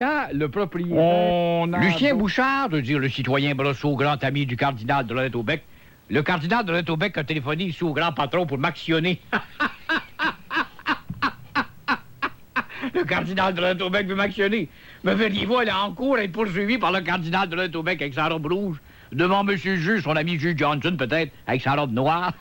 Quand le propriétaire... Lucien Bouchard, de dire le citoyen Brosseau, grand ami du cardinal de Lorette-au-Bec. Le cardinal de Lorette-au-Bec a téléphoné ici au grand patron pour m'actionner. Le cardinal de Lorette-au-Bec veut m'actionner. Me verriez-vous, elle est en cours à être poursuivie par le cardinal de Lorette-au-Bec avec sa robe rouge. Devant monsieur le juge, son ami juge Johnson, peut-être, avec sa robe noire.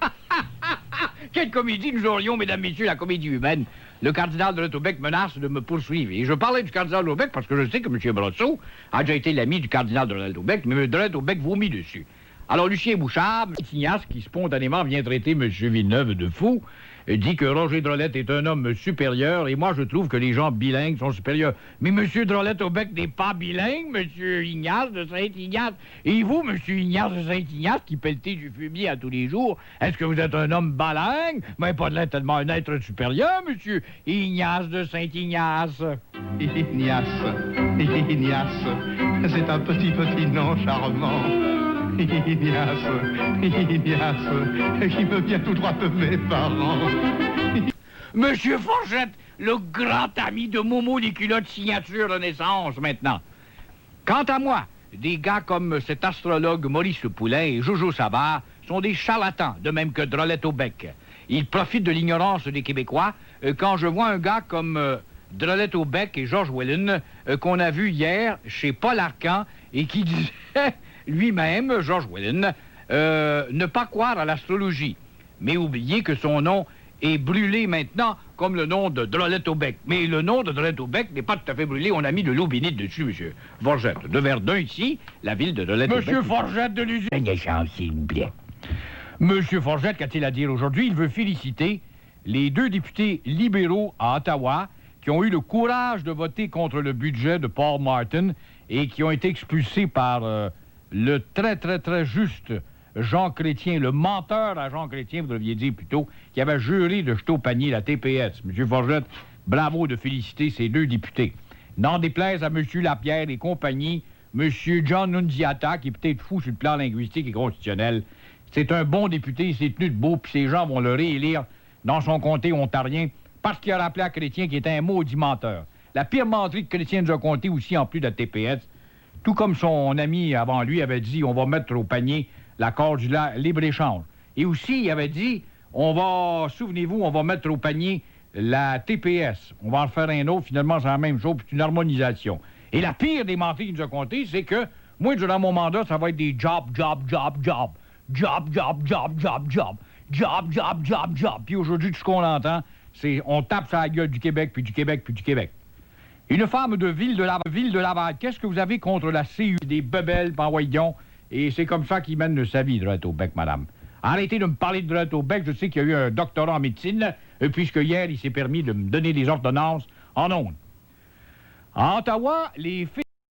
Quelle comédie nous aurions, mesdames, messieurs, la comédie humaine. Le cardinal de Lorette-au-Bec menace de me poursuivre. Et je parlais du cardinal de Lorette-au-Bec parce que je sais que M. Brosseau a déjà été l'ami du cardinal de Lorette-au-Bec, mais M. de Lorette-au-Bec vomit dessus. Alors, Lucien Bouchard, Ignace, qui spontanément vient traiter M. Villeneuve de fou, dit que Roger Drolette est un homme supérieur, et moi, je trouve que les gens bilingues sont supérieurs. Mais M. Drolette-au-Bec n'est pas bilingue, M. Ignace de Saint-Ignace. Et vous, M. Ignace de Saint-Ignace, qui pelletez du fumier à tous les jours, est-ce que vous êtes un homme bilingue? Mais pas de l'être tellement un être supérieur, M. Ignace de Saint-Ignace. Ignace, c'est un petit nom charmant. Ignace, qui me vient tout droit de mes parents. Monsieur Forgette, le grand ami de Momo les culottes signature de naissance, maintenant. Quant à moi, des gars comme cet astrologue Maurice Poulain et Jojo Savard sont des charlatans, de même que Drolette-au-Bec. Ils profitent de l'ignorance des Québécois. Quand je vois un gars comme Drolette-au-Bec et George Whedon, qu'on a vu hier chez Paul Arcand, et qui disait lui-même, George Whedon, ne pas croire à l'astrologie, mais oublier que son nom est brûlé maintenant comme le nom de Drolette-au-Bec. Mais le nom de Drolette-au-Bec n'est pas tout à fait brûlé, on a mis de l'eau bénite dessus, monsieur Forgette. De Verdun, ici, la ville de Drolette-au-Bec. Monsieur Forgette de l'usine... S'il vous plaît. Monsieur Forgette, qu'a-t-il à dire aujourd'hui? Il veut féliciter les 2 députés libéraux à Ottawa qui ont eu le courage de voter contre le budget de Paul Martin et qui ont été expulsés par le très juste Jean Chrétien, le menteur à Jean Chrétien, vous deviez dire plutôt, qui avait juré de jeter au panier la TPS. Monsieur Forgette, bravo de féliciter ces 2 députés. N'en déplaise à Monsieur Lapierre et compagnie, Monsieur John Nunziata, qui est peut-être fou sur le plan linguistique et constitutionnel. C'est un bon député, il s'est tenu debout, puis ces gens vont le réélire dans son comté ontarien parce qu'il a rappelé à Chrétien qu'il était un maudit menteur. La pire menterie que Chrétien nous a compté aussi, en plus de la TPS, tout comme son ami avant lui avait dit, on va mettre au panier l'accord du libre-échange. Et aussi, il avait dit, souvenez-vous, on va mettre au panier la TPS. On va en faire un autre, finalement, c'est la même chose, puis c'est une harmonisation. Et la pire des menteries qu'il nous a compté, c'est que, moi, durant mon mandat, ça va être des jobs. Puis aujourd'hui, tout ce qu'on entend, c'est on tape sur la gueule du Québec, puis du Québec, puis du Québec. Une femme de ville de Laval, qu'est-ce que vous avez contre la CU? Des bebelles, par voyons, et c'est comme ça qu'il mène sa vie, Drolette-au-Bec, madame. Arrêtez de me parler de Drolette-au-Bec, je sais qu'il y a eu un doctorat en médecine, puisque hier, il s'est permis de me donner des ordonnances en ondes. À Ottawa, les filles...